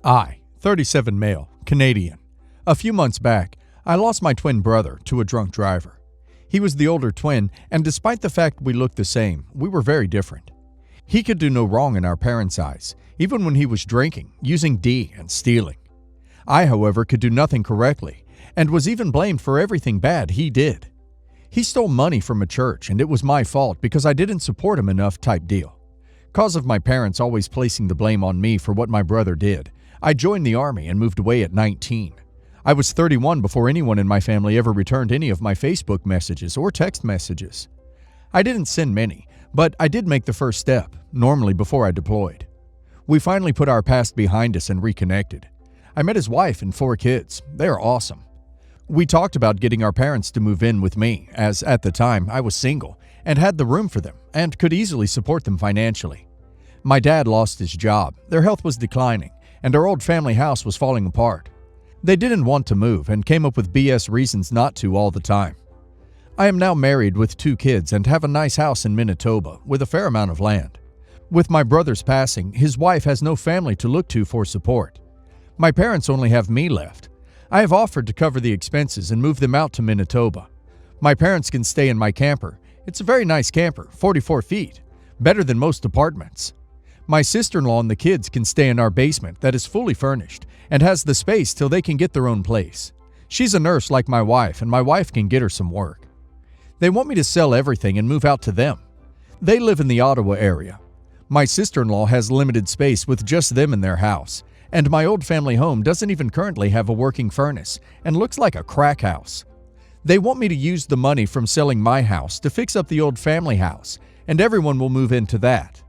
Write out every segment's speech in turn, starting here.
I, 37 male, Canadian. A few months back, I lost my twin brother to a drunk driver. He was the older twin, and despite the fact we looked the same, we were very different. He could do no wrong in our parents' eyes, even when he was drinking, using D, and stealing. I, however, could do nothing correctly, and was even blamed for everything bad he did. He stole money from a church, and it was my fault because I didn't support him enough type deal. Cause of my parents always placing the blame on me for what my brother did, I joined the army and moved away at 19. I was 31 before anyone in my family ever returned any of my Facebook messages or text messages. I didn't send many, but I did make the first step, normally before I deployed. We finally put our past behind us and reconnected. I met his wife and 4 kids. They are awesome. We talked about getting our parents to move in with me, as at the time I was single and had the room for them and could easily support them financially. My dad lost his job, their health was declining, and our old family house was falling apart. They didn't want to move and came up with BS reasons not to all the time. I am now married with 2 kids and have a nice house in Manitoba with a fair amount of land. With my brother's passing, his wife has no family to look to for support. My parents only have me left. I have offered to cover the expenses and move them out to Manitoba. My parents can stay in my camper. It's a very nice camper, 44 feet, better than most apartments. My sister-in-law and the kids can stay in our basement that is fully furnished and has the space till they can get their own place. She's a nurse like my wife, and my wife can get her some work. They want me to sell everything and move out to them. They live in the Ottawa area. My sister-in-law has limited space with just them in their house, and my old family home doesn't even currently have a working furnace and looks like a crack house. They want me to use the money from selling my house to fix up the old family house, and everyone will move into that.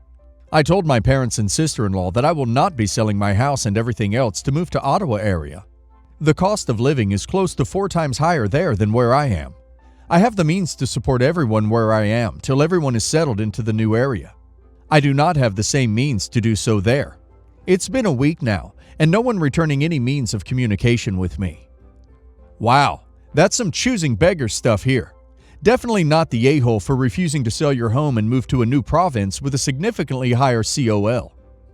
I told my parents and sister-in-law that I will not be selling my house and everything else to move to Ottawa area. The cost of living is close to 4 times higher there than where I am. I have the means to support everyone where I am till everyone is settled into the new area. I do not have the same means to do so there. It's been a week now, and no one returning any means of communication with me. Wow, that's some choosing beggars stuff here. Definitely not the a-hole for refusing to sell your home and move to a new province with a significantly higher COL.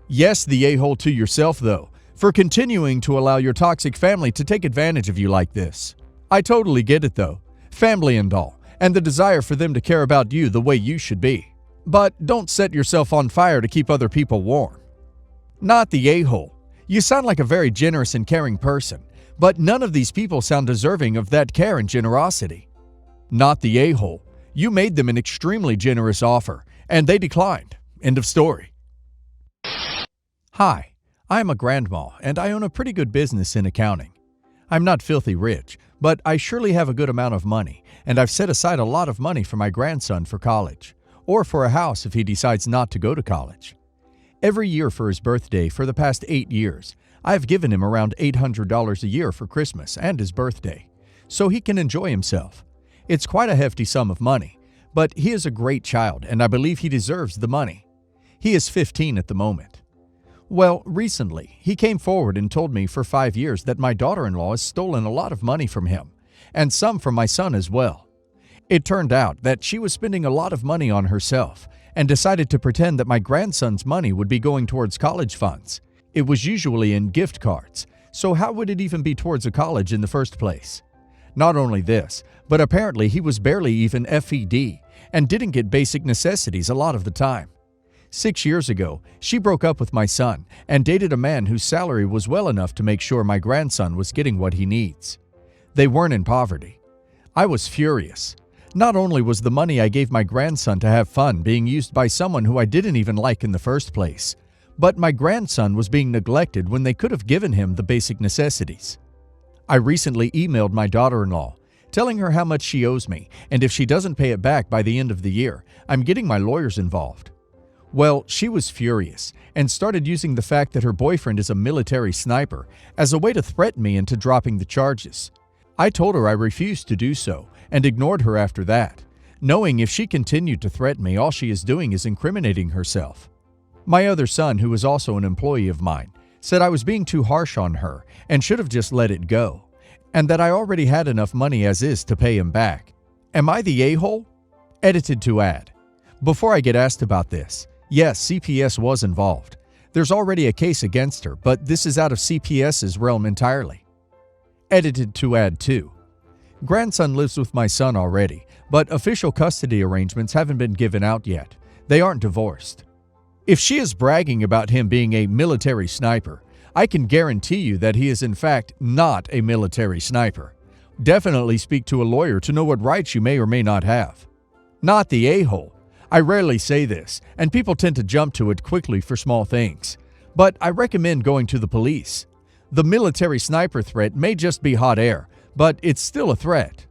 Yes, the a-hole to yourself though, for continuing to allow your toxic family to take advantage of you like this. I totally get it though, family and all, and the desire for them to care about you the way you should be. But don't set yourself on fire to keep other people warm. Not the a-hole. You sound like a very generous and caring person, but none of these people sound deserving of that care and generosity. Not the a-hole. You made them an extremely generous offer, and they declined. End of story. Hi, I am a grandma, and I own a pretty good business in accounting. I'm not filthy rich, but I surely have a good amount of money, and I've set aside a lot of money for my grandson for college, or for a house if he decides not to go to college. Every year for his birthday for the past 8 years, I have given him around $800 a year for Christmas and his birthday, so he can enjoy himself. It's quite a hefty sum of money, but he is a great child and I believe he deserves the money. He is 15 at the moment. Well, recently, he came forward and told me for 5 years that my daughter-in-law has stolen a lot of money from him, and some from my son as well. It turned out that she was spending a lot of money on herself and decided to pretend that my grandson's money would be going towards college funds. It was usually in gift cards, so how would it even be towards a college in the first place? Not only this, but apparently he was barely even FED and didn't get basic necessities a lot of the time. 6 years ago, she broke up with my son and dated a man whose salary was well enough to make sure my grandson was getting what he needs. They weren't in poverty. I was furious. Not only was the money I gave my grandson to have fun being used by someone who I didn't even like in the first place, but my grandson was being neglected when they could have given him the basic necessities. I recently emailed my daughter-in-law, telling her how much she owes me, and if she doesn't pay it back by the end of the year, I'm getting my lawyers involved. Well, she was furious and started using the fact that her boyfriend is a military sniper as a way to threaten me into dropping the charges. I told her I refused to do so and ignored her after that, knowing if she continued to threaten me, all she is doing is incriminating herself. My other son, who is also an employee of mine, said I was being too harsh on her and should have just let it go, and that I already had enough money as is to pay him back. Am I the a-hole? Edited to add. Before I get asked about this, yes, CPS was involved. There's already a case against her, but this is out of CPS's realm entirely. Edited to add 2. Grandson lives with my son already, but official custody arrangements haven't been given out yet. They aren't divorced. If she is bragging about him being a military sniper, I can guarantee you that he is in fact not a military sniper. Definitely speak to a lawyer to know what rights you may or may not have. Not the a-hole. I rarely say this, and people tend to jump to it quickly for small things. But I recommend going to the police. The military sniper threat may just be hot air, but it's still a threat.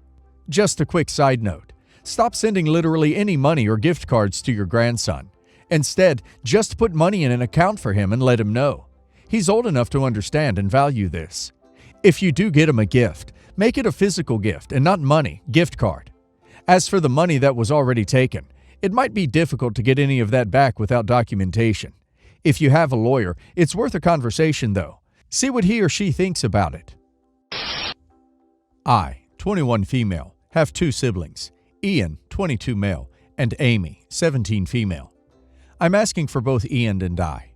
Just a quick side note. Stop sending literally any money or gift cards to your grandson. Instead, just put money in an account for him and let him know. He's old enough to understand and value this. If you do get him a gift, make it a physical gift and not money, gift card. As for the money that was already taken, it might be difficult to get any of that back without documentation. If you have a lawyer, it's worth a conversation though. See what he or she thinks about it. I, 21 female, have 2 siblings, Ian, 22 male, and Amy, 17 female. I'm asking for both Ian and I.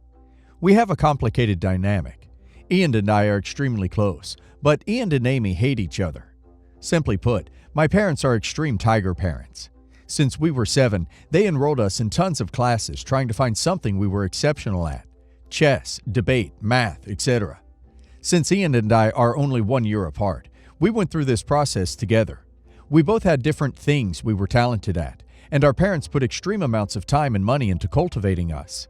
We have a complicated dynamic. Ian and I are extremely close, but Ian and Amy hate each other. Simply put, my parents are extreme tiger parents. Since we were 7, they enrolled us in tons of classes trying to find something we were exceptional at. Chess, debate, math, etc. Since Ian and I are only 1 year apart, we went through this process together. We both had different things we were talented at, and our parents put extreme amounts of time and money into cultivating us.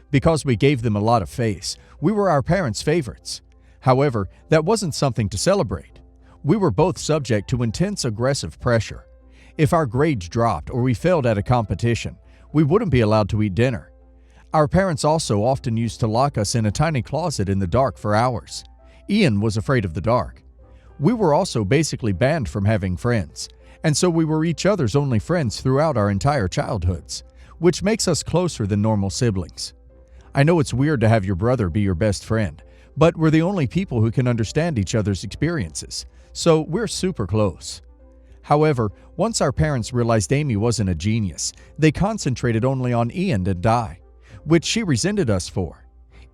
Because we gave them a lot of face, we were our parents' favorites. However, that wasn't something to celebrate. We were both subject to intense aggressive pressure. If our grades dropped or we failed at a competition, we wouldn't be allowed to eat dinner. Our parents also often used to lock us in a tiny closet in the dark for hours. Ian was afraid of the dark. We were also basically banned from having friends, and so we were each other's only friends throughout our entire childhoods, which makes us closer than normal siblings. I know it's weird to have your brother be your best friend, but we're the only people who can understand each other's experiences, so we're super close. However, once our parents realized Amy wasn't a genius, they concentrated only on Ian and I, which she resented us for.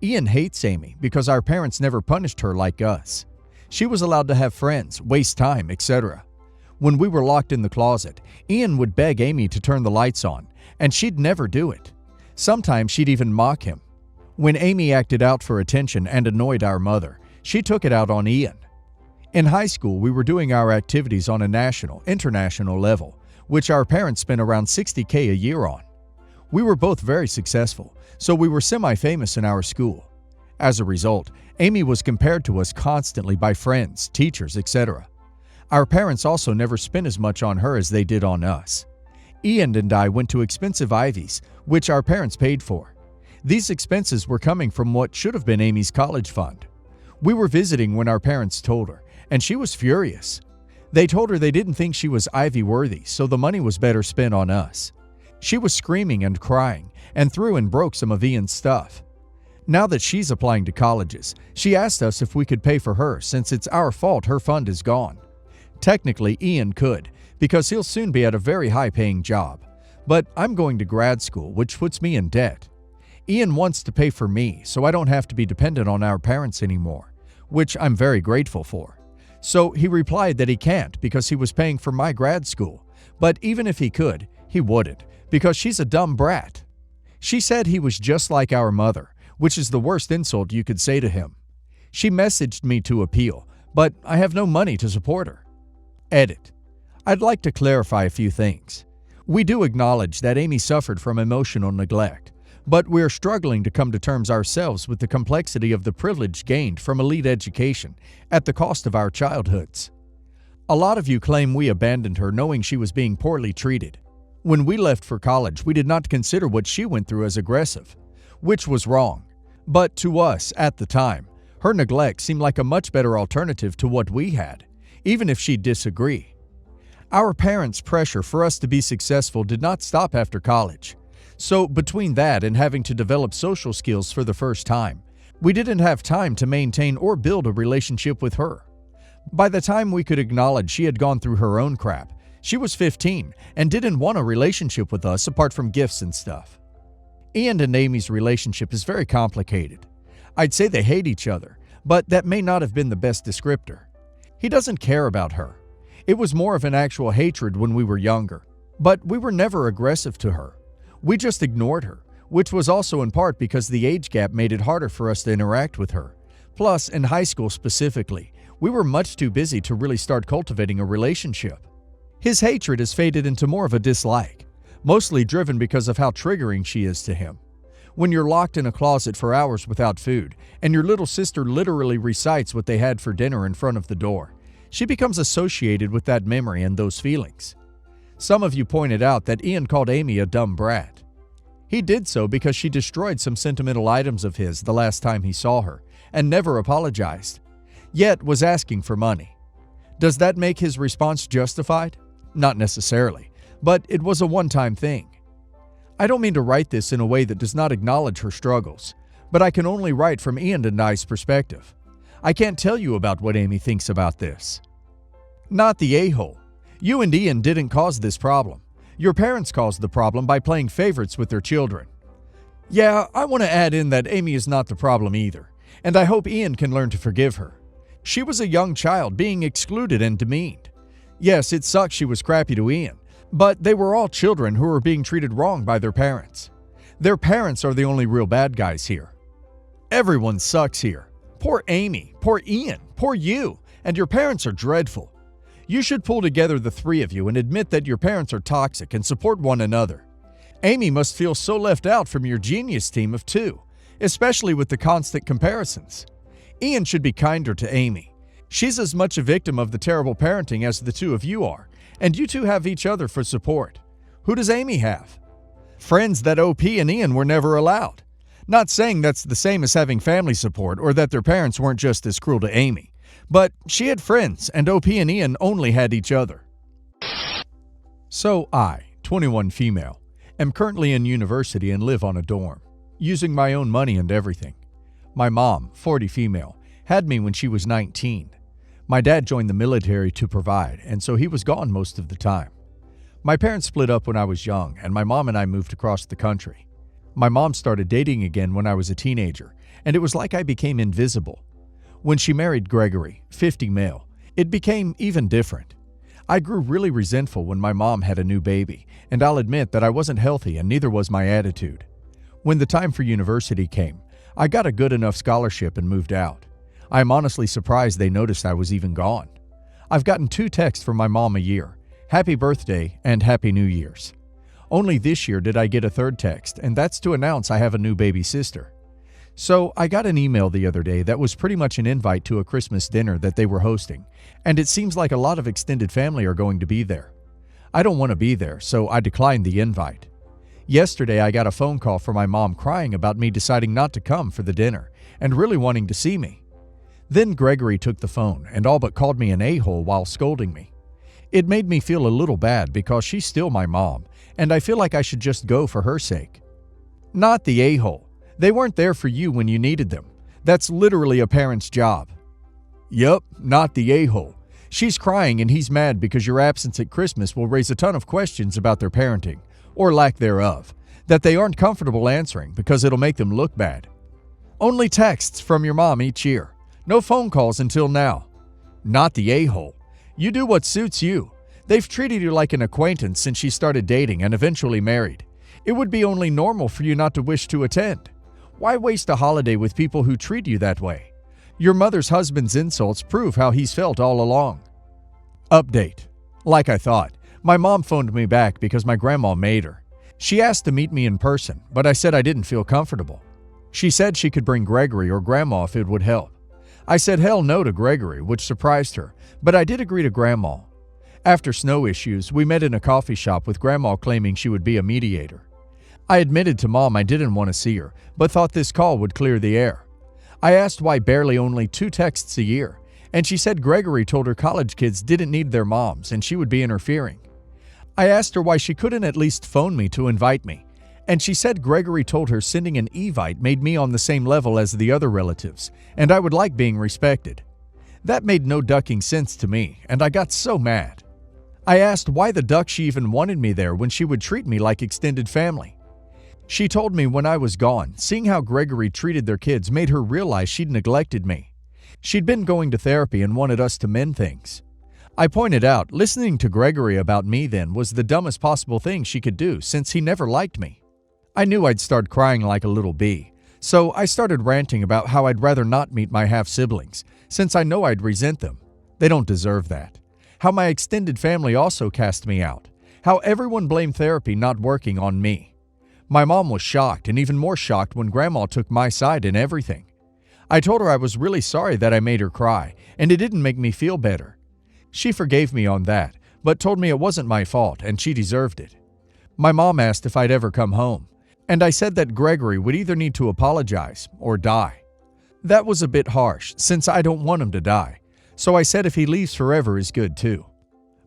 Ian hates Amy because our parents never punished her like us. She was allowed to have friends, waste time, etc. When we were locked in the closet, Ian would beg Amy to turn the lights on, and she'd never do it. Sometimes she'd even mock him. When Amy acted out for attention and annoyed our mother, she took it out on Ian. In high school, we were doing our activities on a national, international level, which our parents spent around $60K a year on. We were both very successful, so we were semi-famous in our school. As a result, Amy was compared to us constantly by friends, teachers, etc. Our parents also never spent as much on her as they did on us. Ian and I went to expensive Ivies, which our parents paid for. These expenses were coming from what should have been Amy's college fund. We were visiting when our parents told her, and she was furious. They told her they didn't think she was Ivy worthy, so the money was better spent on us. She was screaming and crying, and threw and broke some of Ian's stuff. Now that she's applying to colleges, she asked us if we could pay for her since it's our fault her fund is gone. Technically, Ian could, because he'll soon be at a very high-paying job. But I'm going to grad school, which puts me in debt. Ian wants to pay for me so I don't have to be dependent on our parents anymore, which I'm very grateful for. So he replied that he can't because he was paying for my grad school, but even if he could, he wouldn't because she's a dumb brat. She said he was just like our mother, which is the worst insult you could say to him. She messaged me to appeal, but I have no money to support her. Edit. I'd like to clarify a few things. We do acknowledge that Amy suffered from emotional neglect, but we're struggling to come to terms ourselves with the complexity of the privilege gained from elite education at the cost of our childhoods. A lot of you claim we abandoned her knowing she was being poorly treated. When we left for college, we did not consider what she went through as aggressive, which was wrong. But to us, at the time, her neglect seemed like a much better alternative to what we had, even if she'd disagree. Our parents' pressure for us to be successful did not stop after college. So between that and having to develop social skills for the first time, we didn't have time to maintain or build a relationship with her. By the time we could acknowledge she had gone through her own crap, she was 15 and didn't want a relationship with us apart from gifts and stuff. Ian and Amy's relationship is very complicated. I'd say they hate each other, but that may not have been the best descriptor. He doesn't care about her. It was more of an actual hatred when we were younger, but we were never aggressive to her. We just ignored her, which was also in part because the age gap made it harder for us to interact with her. Plus, in high school specifically, we were much too busy to really start cultivating a relationship. His hatred has faded into more of a dislike, mostly driven because of how triggering she is to him. When you're locked in a closet for hours without food, and your little sister literally recites what they had for dinner in front of the door, she becomes associated with that memory and those feelings. Some of you pointed out that Ian called Amy a dumb brat. He did so because she destroyed some sentimental items of his the last time he saw her, and never apologized, yet was asking for money. Does that make his response justified? Not necessarily, but it was a one-time thing. I don't mean to write this in a way that does not acknowledge her struggles, but I can only write from Ian and I's perspective. I can't tell you about what Amy thinks about this. Not the a-hole. You and Ian didn't cause this problem. Your parents caused the problem by playing favorites with their children. Yeah, I want to add in that Amy is not the problem either, and I hope Ian can learn to forgive her. She was a young child being excluded and demeaned. Yes, it sucks she was crappy to Ian, but they were all children who were being treated wrong by their parents. Their parents are the only real bad guys here. Everyone sucks here. Poor Amy, poor Ian, poor you, and your parents are dreadful. You should pull together the three of you and admit that your parents are toxic and support one another. Amy must feel so left out from your genius team of two, especially with the constant comparisons. Ian should be kinder to Amy. She's as much a victim of the terrible parenting as the two of you are, and you two have each other for support. Who does Amy have? Friends that OP and Ian were never allowed. Not saying that's the same as having family support or that their parents weren't just as cruel to Amy, but she had friends and OP and Ian only had each other. So I, 21 female, am currently in university and live on a dorm, using my own money and everything. My mom, 40 female, had me when she was 19. My dad joined the military to provide, and so he was gone most of the time. My parents split up when I was young, and my mom and I moved across the country. My mom started dating again when I was a teenager, and it was like I became invisible. When she married Gregory, 50 male, it became even different. I grew really resentful when my mom had a new baby, and I'll admit that I wasn't healthy and neither was my attitude. When the time for university came, I got a good enough scholarship and moved out. I am honestly surprised they noticed I was even gone. I've gotten 2 texts from my mom a year, Happy Birthday and Happy New Year's. Only this year did I get a 3rd text, and that's to announce I have a new baby sister. So I got an email the other day that was pretty much an invite to a Christmas dinner that they were hosting, and it seems like a lot of extended family are going to be there. I don't want to be there, so I declined the invite. Yesterday I got a phone call from my mom crying about me deciding not to come for the dinner and really wanting to see me. Then Gregory took the phone and all but called me an a-hole while scolding me. It made me feel a little bad because she's still my mom, and I feel like I should just go for her sake. Not the a-hole. They weren't there for you when you needed them. That's literally a parent's job. Yup, not the a-hole. She's crying and he's mad because your absence at Christmas will raise a ton of questions about their parenting, or lack thereof, that they aren't comfortable answering because it'll make them look bad. Only texts from your mom each year. No phone calls until now. Not the a-hole. You do what suits you. They've treated you like an acquaintance since she started dating and eventually married. It would be only normal for you not to wish to attend. Why waste a holiday with people who treat you that way? Your mother's husband's insults prove how he's felt all along. Update. Like I thought, my mom phoned me back because my grandma made her. She asked to meet me in person, but I said I didn't feel comfortable. She said she could bring Gregory or Grandma if it would help. I said hell no to Gregory, which surprised her, but I did agree to Grandma. After snow issues, we met in a coffee shop with Grandma claiming she would be a mediator. I admitted to Mom I didn't want to see her, but thought this call would clear the air. I asked why barely only 2 texts a year, and she said Gregory told her college kids didn't need their moms and she would be interfering. I asked her why she couldn't at least phone me to invite me, and she said Gregory told her sending an evite made me on the same level as the other relatives, and I would like being respected. That made no ducking sense to me, and I got so mad. I asked why the duck she even wanted me there when she would treat me like extended family. She told me when I was gone, seeing how Gregory treated their kids made her realize she'd neglected me. She'd been going to therapy and wanted us to mend things. I pointed out, listening to Gregory about me then was the dumbest possible thing she could do since he never liked me. I knew I'd start crying like a little bee, so I started ranting about how I'd rather not meet my half-siblings, since I know I'd resent them. They don't deserve that. How my extended family also cast me out. How everyone blamed therapy not working on me. My mom was shocked and even more shocked when Grandma took my side in everything. I told her I was really sorry that I made her cry, and it didn't make me feel better. She forgave me on that, but told me it wasn't my fault and she deserved it. My mom asked if I'd ever come home, and I said that Gregory would either need to apologize or die. That was a bit harsh, since I don't want him to die, so I said if he leaves forever is good too.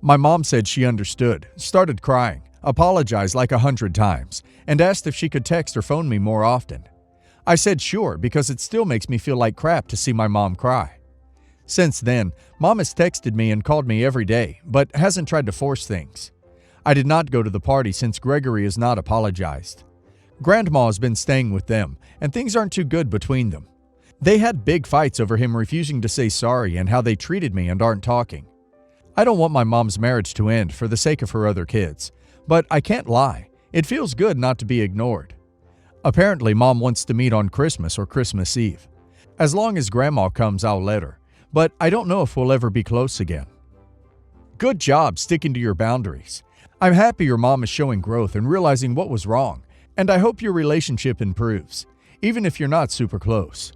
My mom said she understood, started crying, apologized like 100 times, and asked if she could text or phone me more often. I said sure, because it still makes me feel like crap to see my mom cry. Since then, Mom has texted me and called me every day, but hasn't tried to force things. I did not go to the party since Gregory has not apologized. Grandma has been staying with them, and things aren't too good between them. They had big fights over him refusing to say sorry and how they treated me and aren't talking. I don't want my mom's marriage to end for the sake of her other kids, but I can't lie, it feels good not to be ignored. Apparently, Mom wants to meet on Christmas or Christmas Eve. As long as Grandma comes, I'll let her. But I don't know if we'll ever be close again. Good job sticking to your boundaries. I'm happy your mom is showing growth and realizing what was wrong, and I hope your relationship improves, even if you're not super close.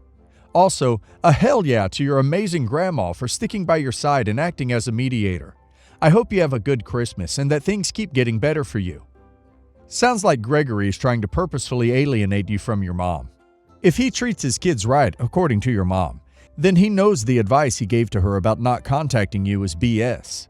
Also, a hell yeah to your amazing grandma for sticking by your side and acting as a mediator. I hope you have a good Christmas and that things keep getting better for you. Sounds like Gregory is trying to purposefully alienate you from your mom. If he treats his kids right, according to your mom, then he knows the advice he gave to her about not contacting you is BS.